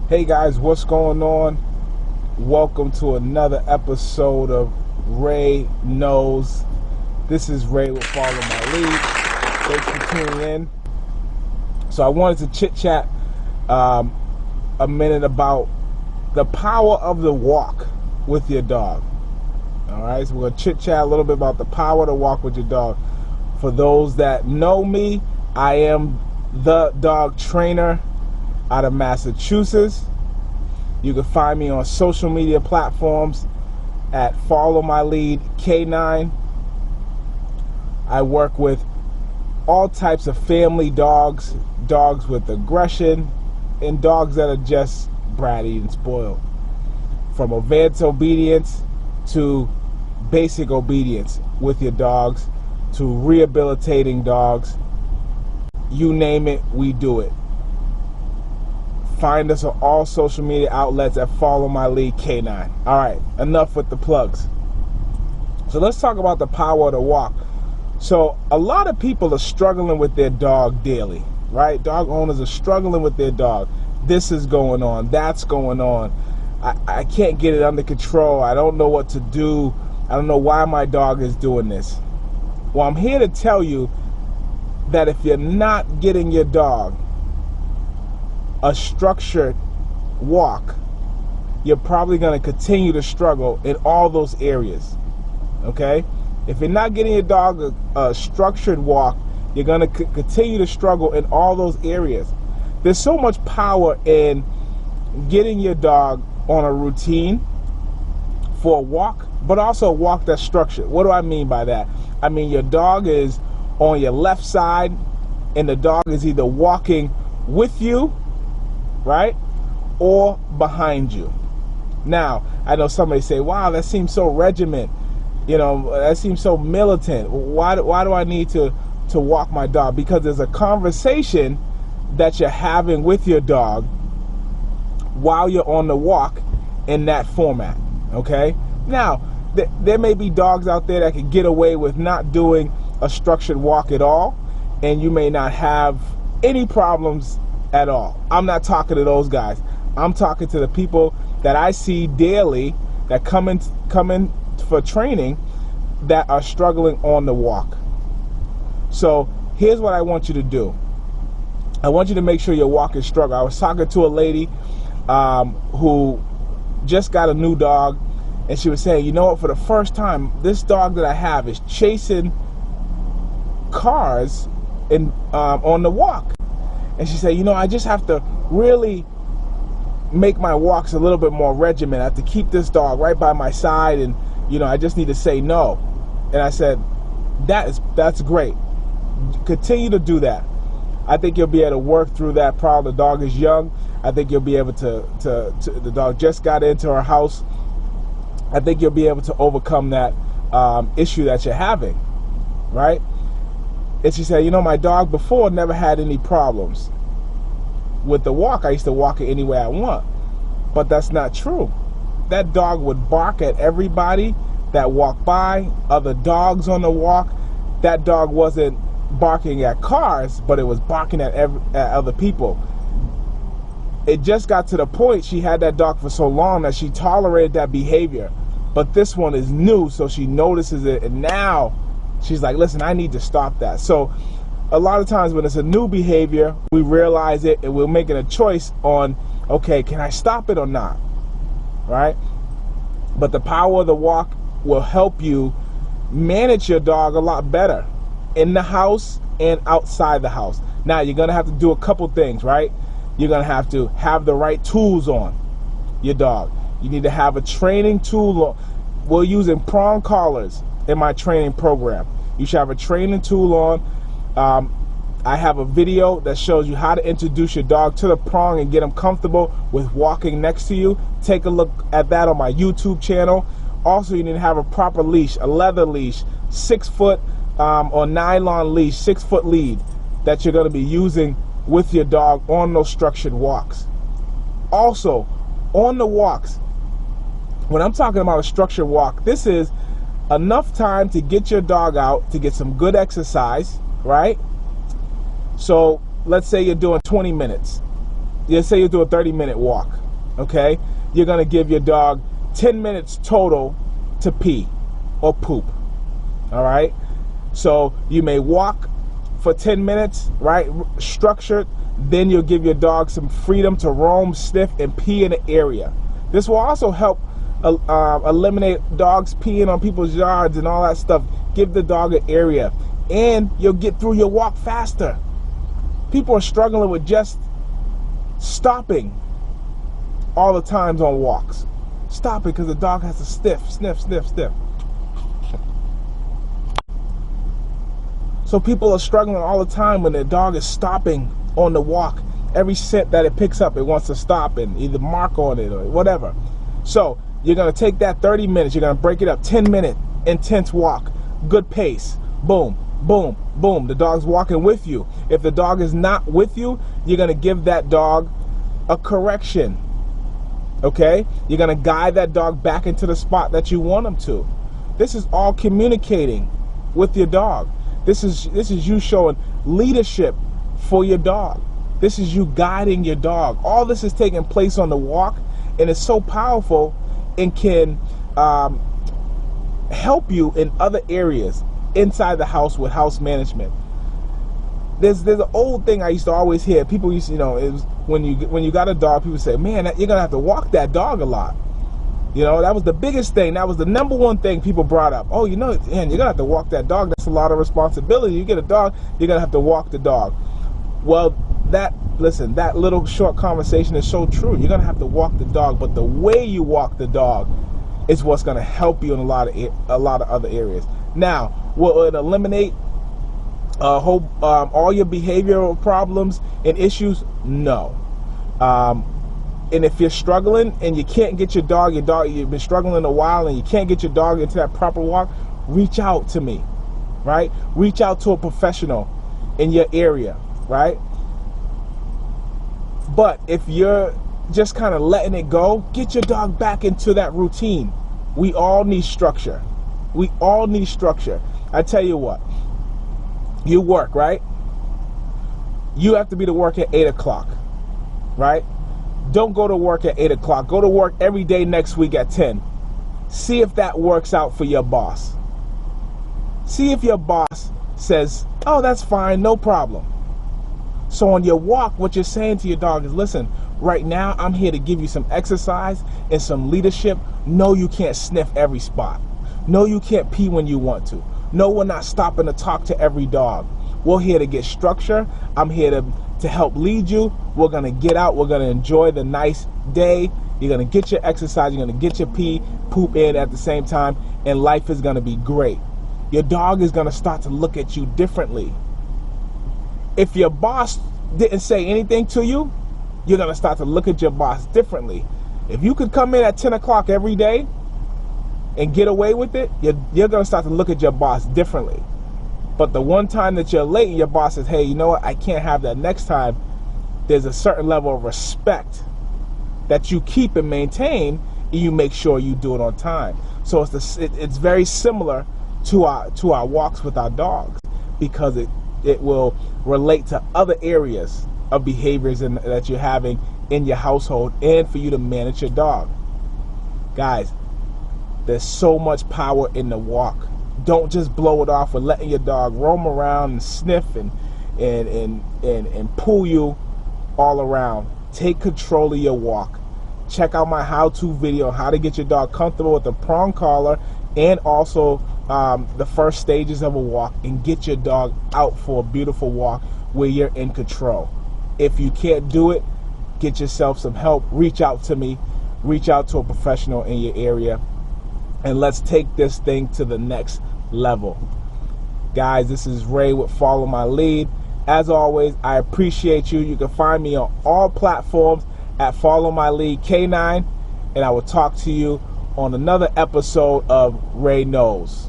Hey guys, what's going on? Welcome to another episode of Ray Knows. This is Ray with Follow My Lead. Thanks for tuning in. So I wanted to chit chat a minute about the power of the walk with your dog. Alright, so we're going to chit chat a little bit about the power to walk with your dog. For those that know me, I am the dog trainer out of Massachusetts. You can find me on social media platforms at Follow My Lead K9. I work with all types of family dogs, dogs with aggression, and dogs that are just bratty and spoiled. From advanced obedience to basic obedience with your dogs, to rehabilitating dogs. You name it, we do it. Find us on all social media outlets at Follow My Lead K9. All right, enough with the plugs. So let's talk about the power of the walk. So a lot of people are struggling with their dog daily, right? Dog owners are struggling with their dog. This is going on, that's going on. I can't get it under control. I don't know what to do. I don't know why my dog is doing this. Well, I'm here to tell you that if you're not getting your dog a structured walk, you're probably going to continue to struggle in all those areas. Okay? If you're not getting your dog a structured walk, you're going to continue to struggle in all those areas. There's so much power in getting your dog on a routine for a walk, but also a walk that's structured. What do I mean by that? I mean your dog is on your left side and the dog is either walking with you, right, or behind you. Now, I know somebody say, wow, that seems so regiment. You know, that seems so militant. Why do I need to walk my dog? Because there's a conversation that you're having with your dog while you're on the walk in that format, okay? Now, there may be dogs out there that can get away with not doing a structured walk at all, and you may not have any problems at all. I'm not talking to those guys. I'm talking to the people that I see daily that come in for training that are struggling on the walk. So here's what I want you to do. I want you to make sure your walk is structured. I was talking to a lady who just got a new dog, and she was saying, you know what, for the first time, this dog that I have is chasing cars on the walk. And she said, you know, I just have to really make my walks a little bit more regimented. I have to keep this dog right by my side, and, you know, I just need to say no. And I said, that's great. Continue to do that. I think you'll be able to work through that problem. The dog is young. I think you'll be able to the dog just got into our house. I think you'll be able to overcome that issue that you're having, right? And she said, you know, my dog before never had any problems with the walk. I used to walk it any way I want. But that's not true. That dog would bark at everybody that walked by, other dogs on the walk. That dog wasn't barking at cars, but it was barking at other people. It just got to the point she had that dog for so long that she tolerated that behavior. But this one is new, so she notices it, and now she's like, listen, I need to stop that. So a lot of times when it's a new behavior, we realize it and we're making a choice on, okay, can I stop it or not? Right? But the power of the walk will help you manage your dog a lot better in the house and outside the house. Now, you're going to have to do a couple things, right? You're going to have the right tools on your dog. You need to have a training tool. We're using prong collars in my training program. You should have a training tool on. I have a video that shows you how to introduce your dog to the prong and get them comfortable with walking next to you. Take a look at that on my YouTube channel. Also, you need to have a proper leash, a leather leash, 6 foot or nylon leash, 6 foot lead that you're going to be using with your dog on those structured walks. Also, on the walks, when I'm talking about a structured walk, this is enough time to get your dog out to get some good exercise, right? So let's say you're doing 20 minutes. let's say you do a 30-minute walk, okay? You're going to give your dog 10 minutes total to pee or poop, all right? So you may walk for 10 minutes, right, structured, then you'll give your dog some freedom to roam, sniff, and pee in the area. This will also help eliminate dogs peeing on people's yards and all that stuff. Give the dog an area, and you'll get through your walk faster. People are struggling with just stopping all the times on walks. Stop it because the dog has to sniff. So people are struggling all the time when their dog is stopping on the walk. Every scent that it picks up, it wants to stop and either mark on it or whatever. So you're going to take that 30 minutes, you're going to break it up, 10-minute intense walk, good pace, boom, boom, boom. The dog's walking with you. If the dog is not with you, you're going to give that dog a correction, okay? You're going to guide that dog back into the spot that you want him to. This is all communicating with your dog. This is you showing leadership for your dog. This is you guiding your dog. All this is taking place on the walk, and it's so powerful and can help you in other areas inside the house with house management. There's an old thing I used to always hear. People used to, it was when you got a dog, people say, man, you're gonna have to walk that dog a lot. That was the biggest thing. That was the number one thing people brought up. Oh, man, you're gonna have to walk that dog. That's a lot of responsibility. You get a dog, you're gonna have to walk the dog. Well, that little short conversation is so true. You're gonna have to walk the dog, but the way you walk the dog is what's gonna help you in a lot of other areas. Now, will it eliminate all your behavioral problems and issues? No. And if you're struggling and you can't get your dog, you've been struggling a while and you can't get your dog into that proper walk, reach out to me, right? Reach out to a professional in your area, right? But if you're just kind of letting it go, get your dog back into that routine. We all need structure. We all need structure. I tell you what, you work, right? You have to be to work at 8 o'clock, right? Don't go to work at 8 o'clock. Go to work every day next week at 10. See if that works out for your boss. See if your boss says, oh, that's fine, no problem. So on your walk, what you're saying to your dog is, listen, right now I'm here to give you some exercise and some leadership. No, you can't sniff every spot. No, you can't pee when you want to. No, we're not stopping to talk to every dog. We're here to get structure. I'm here to help lead you. We're going to get out. We're going to enjoy the nice day. You're going to get your exercise. You're going to get your poop in at the same time, and life is going to be great. Your dog is going to start to look at you differently. If your boss didn't say anything to you, you're going to start to look at your boss differently. If you could come in at 10 o'clock every day and get away with it, you're going to start to look at your boss differently. But the one time that you're late and your boss says, hey, you know what, I can't have that next time, there's a certain level of respect that you keep and maintain, and you make sure you do it on time. So it's very similar to our walks with our dogs, because it will relate to other areas of behaviors that you're having in your household, and for you to manage your dog. Guys, there's so much power in the walk. Don't just blow it off with letting your dog roam around and sniff and pull you all around. Take control of your walk. Check out my how-to video on how to get your dog comfortable with the prong collar, and also the first stages of a walk, and get your dog out for a beautiful walk where you're in control. If you can't do it, get yourself some help. Reach out to me. Reach out to a professional in your area, and let's take this thing to the next level. Guys, this is Ray with Follow My Lead. As always, I appreciate you. You can find me on all platforms at Follow My Lead K9, and I will talk to you on another episode of Ray Knows.